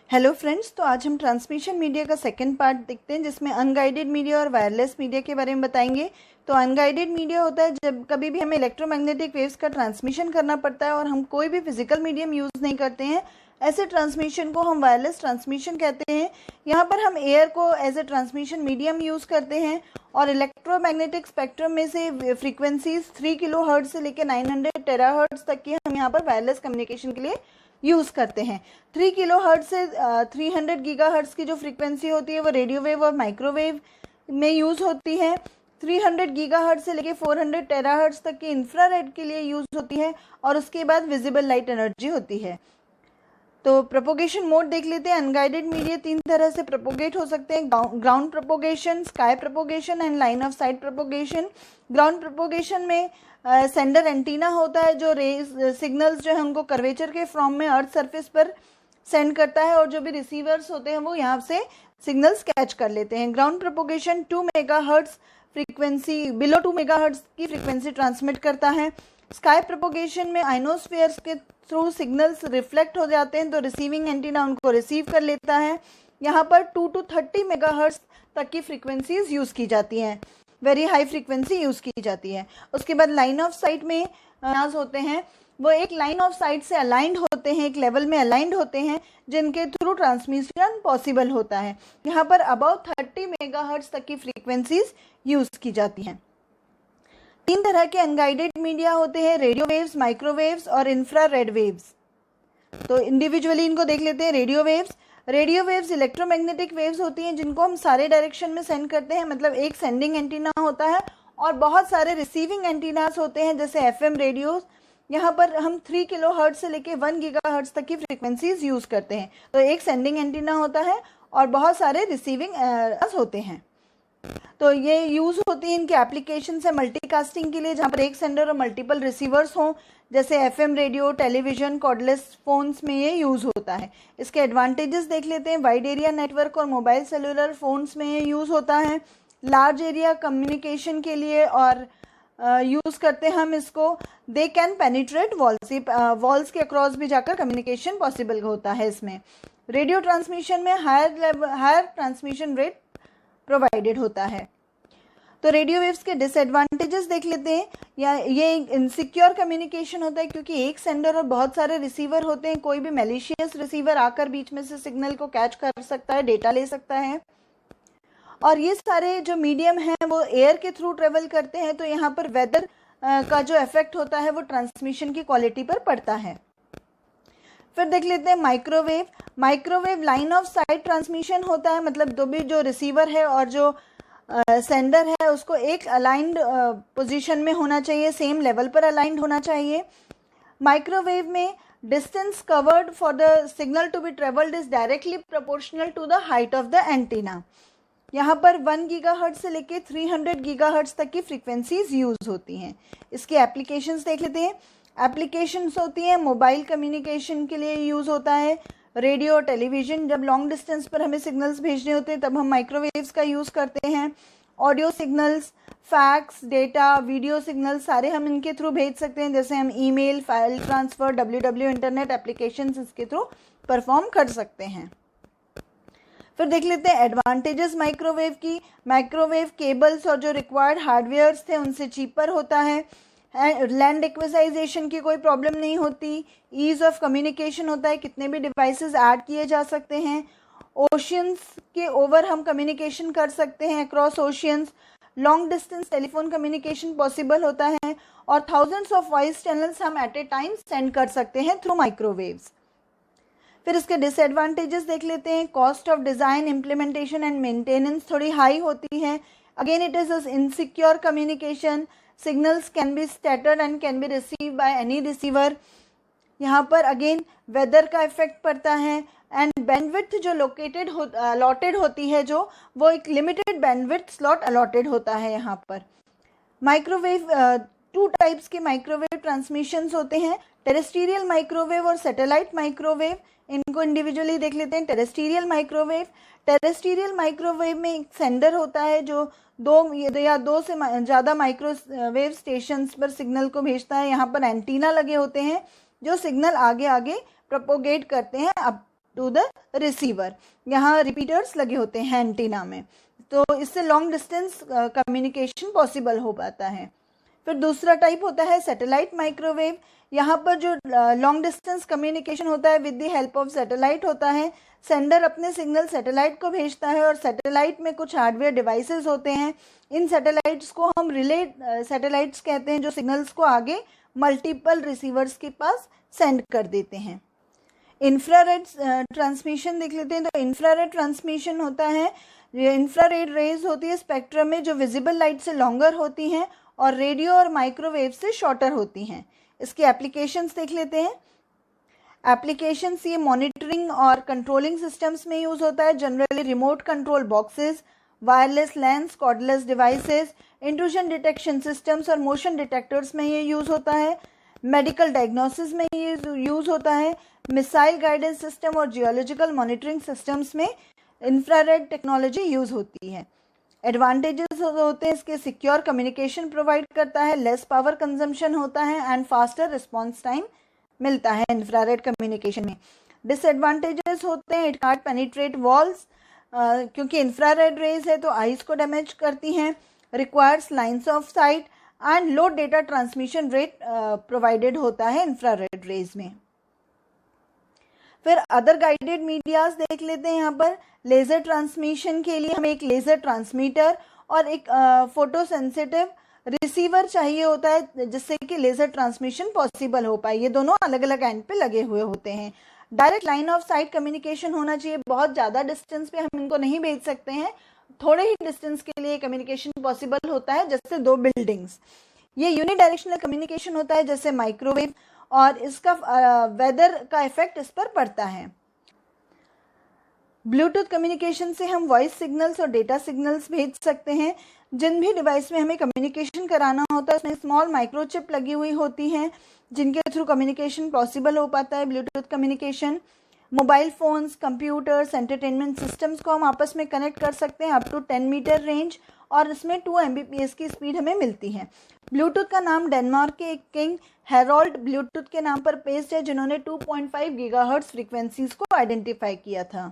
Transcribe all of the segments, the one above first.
Hello friends, तो आज हम ट्रांसमिशन मीडिया का सेकंड पार्ट देखते हैं जिसमें अनगाइडेड मीडिया और वायरलेस मीडिया के बारे में बताएंगे। तो अनगाइडेड मीडिया होता है जब कभी भी हमें इलेक्ट्रोमैग्नेटिक वेव्स का ट्रांसमिशन करना पड़ता है और हम कोई भी फिजिकल मीडियम यूज़ नहीं करते हैं। ऐसे ट्रांसमिशन को हम वायरलेस ट्रांसमिशन कहते हैं। यहाँ पर हम एयर को as a transmission medium use करते हैं और इलेक्ट्रोमैग्नेटिक स्पेक्ट्रम में से फ्रीक्वेंसीज 3 किलो हर्ट्ज से लेकर 900 टेराहर्ट्ज तक की हम यहाँ पर वायरलेस कम्युनिकेशन के लिए यूज़ करते हैं। 3 किलो हर्ट्ज से 300 गीगा हर्ट्ज की जो फ्रीक्वेंसी होती है वो रेडियो वेव और माइक्रोवेव में यूज़ होती है। 300 गीगा हर्ट्ज से लेके 400 टेराहर्ट्ज तक की इंफ्रारेड के लिए यूज़ होती है और उसके बाद विजिबल लाइट एनर्जी होती है। तो प्रोपोगेशन मोड देख लेते हैं। अनगाइडेड मीडिया 3 तरह से प्रोपोगेट हो सकते हैं: ground propagation, sky propagation and line of site propagation. Ground propagation में सेंडर एंटीना होता है जो सिग्नल्स जो है उनको कर्वेचर के फॉर्म में अर्थ सरफेस पर सेंड करता है और जो भी रिसीवर्स होते हैं वो यहाँ से सिग्नल्स कैच कर लेते हैं। Ground propagation 2 megahertz frequency, below 2 megahertz की फ्रीक्वेंसी ट्रांसमिट करता है। स्काई प्रोपोगेशन में आइनोस्फीयर्स के थ्रू सिग्नल्स रिफ्लेक्ट हो जाते हैं तो रिसीविंग एंटीना उनको रिसीव कर लेता है। यहाँ पर 2 to 30 मेगाहर्ट्ज तक की फ्रीक्वेंसीज यूज़ की जाती हैं, वेरी हाई फ्रीक्वेंसी यूज़ की जाती है। उसके बाद लाइन ऑफ साइट में होते हैं, वो एक लाइन ऑफ साइट से अलाइंड होते हैं, एक लेवल में अलाइंड होते हैं जिनके थ्रू ट्रांसमिशन पॉसिबल होता है। यहाँ पर अबाउट 30 मेगाहर्ट्ज तक की फ्रीक्वेंसीज यूज़ की जाती हैं। 3 तरह के अनगाइडेड मीडिया होते हैं: रेडियो वेव्स, माइक्रोवेव्स और इंफ्रारेड वेव्स। तो इंडिविजुअली इनको देख लेते हैं। रेडियो वेव्स इलेक्ट्रोमैग्नेटिक वेव्स होती हैं जिनको हम सारे डायरेक्शन में सेंड करते हैं, मतलब एक सेंडिंग एंटीना होता है और बहुत सारे रिसीविंग एंटीनास होते हैं जैसे एफएम रेडियोस। यहाँ पर हम 3 किलो हर्ट्ज से लेके 1 गीगा हर्ट्ज तक की फ्रीक्वेंसीज यूज़ करते हैं। तो एक सेंडिंग एंटीना होता है और बहुत सारे रिसीविंग होते हैं। तो ये यूज़ होती है, इनके एप्लीकेशन है मल्टीकास्टिंग के लिए जहाँ पर एक सेंडर और मल्टीपल रिसीवर्स हों, जैसे FM radio, television, cordless phones में ये यूज़ होता है। इसके एडवांटेजेस देख लेते हैं। वाइड एरिया नेटवर्क और मोबाइल सेलुलर फ़ोन्स में ये यूज़ होता है। लार्ज एरिया कम्युनिकेशन के लिए और यूज़ करते हैं हम इसको। दे कैन पेनिट्रेट वॉल्स के अक्रॉस भी जाकर कम्युनिकेशन पॉसिबल होता है इसमें। रेडियो ट्रांसमिशन में हायर ट्रांसमिशन रेट प्रोवाइडेड होता है। तो रेडियो वेव्स के डिसएडवांटेजेस देख लेते हैं। या ये इनसिक्योर कम्युनिकेशन होता है क्योंकि एक सेंडर और बहुत सारे रिसीवर होते हैं। कोई भी मैलिशियस रिसीवर आकर बीच में से सिग्नल को कैच कर सकता है, डेटा ले सकता है। और ये सारे जो मीडियम हैं वो एयर के थ्रू ट्रेवल करते हैं, तो यहाँ पर वेदर का जो इफेक्ट होता है वो ट्रांसमिशन की क्वालिटी पर पड़ता है। फिर देख लेते हैं microwave line of site transmission होता है, मतलब जो रिसीवर है और जो सेंडर है उसको एक अलाइंड पोजीशन में होना चाहिए, सेम लेवल पर अलाइंड होना चाहिए। माइक्रोवेव में distance covered for the signal to be travelled is directly proportional to the height of the antenna. यहाँ पर 1 गीगाहर्ट्ज से लेके 300 गीगाहर्ट्ज तक की फ्रीक्वेंसीज यूज होती हैं। इसकी एप्लीकेशंस देख लेते हैं। एप्लीकेशंस होती हैं मोबाइल कम्युनिकेशन के लिए यूज़ होता है। रेडियो, टेलीविज़न, जब लॉन्ग डिस्टेंस पर हमें सिग्नल्स भेजने होते हैं तब हम माइक्रोवेव्स का यूज़ करते हैं। Audio signals, fax, data, video signals सारे हम इनके थ्रू भेज सकते हैं, जैसे हम email, file transfer, WW internet applications इसके थ्रू परफॉर्म कर सकते हैं। फिर देख लेते हैं एडवांटेजेस माइक्रोवेव की। माइक्रोवेव केबल्स और जो रिक्वायर्ड हार्डवेयर्स थे उनसे चीपर होता है। लैंड एक्विजाइजेशन की कोई प्रॉब्लम नहीं होती। ईज ऑफ कम्युनिकेशन होता है, कितने भी डिवाइसेस ऐड किए जा सकते हैं। ओशियंस के ओवर हम कम्युनिकेशन कर सकते हैं, across oceans. Long distance telephone communication possible होता है और थाउजेंड्स ऑफ वॉइस चैनल्स हम एट ए टाइम सेंड कर सकते हैं थ्रू माइक्रोवेव्स। फिर इसके डिसएडवांटेजेस देख लेते हैं। Cost of design, implementation and maintenance थोड़ी हाई होती है। Again it is insecure communication. Signals can be scattered and can be receive by any receiver. यहाँ पर अगेन वेदर का इफेक्ट पड़ता है एंड बैंडविड्थ जो अलॉटेड होती है, जो वो एक लिमिटेड बैंडविड्थ स्लॉट अलॉटेड होता है यहाँ पर। माइक्रोवेव 2 टाइप्स के माइक्रोवेव ट्रांसमिशंस होते हैं, टेरेस्ट्रियल माइक्रोवेव और सैटेलाइट माइक्रोवेव। इनको इंडिविजुअली देख लेते हैं। टेरेस्ट्रियल माइक्रोवेव में एक सेंडर होता है जो 2 से ज़्यादा माइक्रोवेव स्टेशंस पर सिग्नल को भेजता है। यहाँ पर एंटीना लगे होते हैं जो सिग्नल आगे आगे प्रोपोगेट करते हैं टू द रिसीवर। यहाँ रिपीटर्स लगे होते हैं एंटीना में, तो इससे लॉन्ग डिस्टेंस कम्युनिकेशन पॉसिबल हो पाता है। फिर दूसरा टाइप होता है सैटेलाइट माइक्रोवेव। यहाँ पर जो लॉन्ग डिस्टेंस कम्युनिकेशन होता है with the help of satellite होता है। सेंडर अपने सिग्नल सैटेलाइट को भेजता है और सैटेलाइट में कुछ हार्डवेयर डिवाइसेस होते हैं। इन सैटेलाइट्स को हम रिले सैटेलाइट्स कहते हैं, जो सिग्नल्स को आगे मल्टीपल रिसीवर्स के पास सेंड कर देते हैं। इंफ्रारेड ट्रांसमिशन देख लेते हैं। तो इंफ्रारेड ट्रांसमिशन होता है, ये इंफ्रारेड रेज होती है स्पेक्ट्रम में, जो विजिबल लाइट से लॉन्गर होती हैं और रेडियो और माइक्रोवेव से शॉर्टर होती हैं। इसके एप्लीकेशंस देख लेते हैं। एप्लीकेशंस ये मॉनिटरिंग और कंट्रोलिंग सिस्टम्स में यूज़ होता है, generally remote control boxes, wireless lens, cordless devices, intrusion detection systems और मोशन डिटेक्टर्स में ये यूज़ होता है। मेडिकल डायग्नोसिस में ये यूज़ होता है। मिसाइल गाइडेंस सिस्टम और जियोलॉजिकल मॉनिटरिंग सिस्टम्स में इंफ्रारेड टेक्नोलॉजी यूज़ होती है। एडवांटेजेस होते हैं इसके, सिक्योर कम्युनिकेशन प्रोवाइड करता है, लेस पावर कंजम्पशन होता है एंड फास्टर रिस्पॉन्स टाइम मिलता है इंफ्रारेड कम्युनिकेशन में। डिसएडवांटेजेस होते हैं, इट कांट पेनिट्रेट वॉल्स, क्योंकि इंफ्रारेड रेज है तो आइज को डैमेज करती हैं, requires lines of site and low data transmission rate provided होता है इंफ्रारेड रेज में। फिर अदर गाइडेड मीडियाज देख लेते हैं। यहाँ पर लेज़र ट्रांसमिशन के लिए हमें एक लेज़र ट्रांसमीटर और एक फोटो सेंसिटिव रिसीवर चाहिए होता है, जिससे कि लेज़र ट्रांसमिशन पॉसिबल हो पाए। ये दोनों अलग अलग एंड पे लगे हुए होते हैं। Direct line of site communication होना चाहिए, बहुत ज़्यादा डिस्टेंस पे हम इनको नहीं भेज सकते हैं, थोड़े ही डिस्टेंस के लिए कम्युनिकेशन पॉसिबल होता है, जैसे 2 बिल्डिंग्स। ये यूनिडायरेक्शनल कम्युनिकेशन होता है जैसे माइक्रोवेव, और इसका वेदर का इफेक्ट इस पर पड़ता है। ब्लूटूथ कम्युनिकेशन से हम वॉइस सिग्नल्स और डेटा सिग्नल्स भेज सकते हैं। जिन भी डिवाइस में हमें कम्युनिकेशन कराना होता है उसमें स्मॉल माइक्रोचिप लगी हुई होती हैं, जिनके थ्रू कम्युनिकेशन पॉसिबल हो पाता है Bluetooth communication. Mobile phones, computers, entertainment systems को हम आपस में कनेक्ट कर सकते हैं अप टू 10 मीटर रेंज, और इसमें 2 Mbps की स्पीड हमें मिलती है। ब्लूटूथ का नाम डेनमार्क के एक किंग हेरोल्ड ब्लूटूथ के नाम पर पेस्ट है, जिन्होंने 2.5 गीगाहर्ट्ज फ्रीक्वेंसीज को आइडेंटिफाई किया था।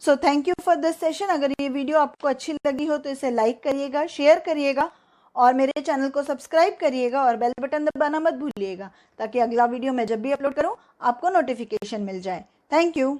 So thank you for this session. अगर ये वीडियो आपको अच्छी लगी हो तो इसे लाइक करिएगा, शेयर करिएगा और मेरे चैनल को सब्सक्राइब करिएगा और बेल बटन दबाना मत भूलिएगा, ताकि अगला वीडियो मैं जब भी अपलोड करूं आपको नोटिफिकेशन मिल जाए। Thank you.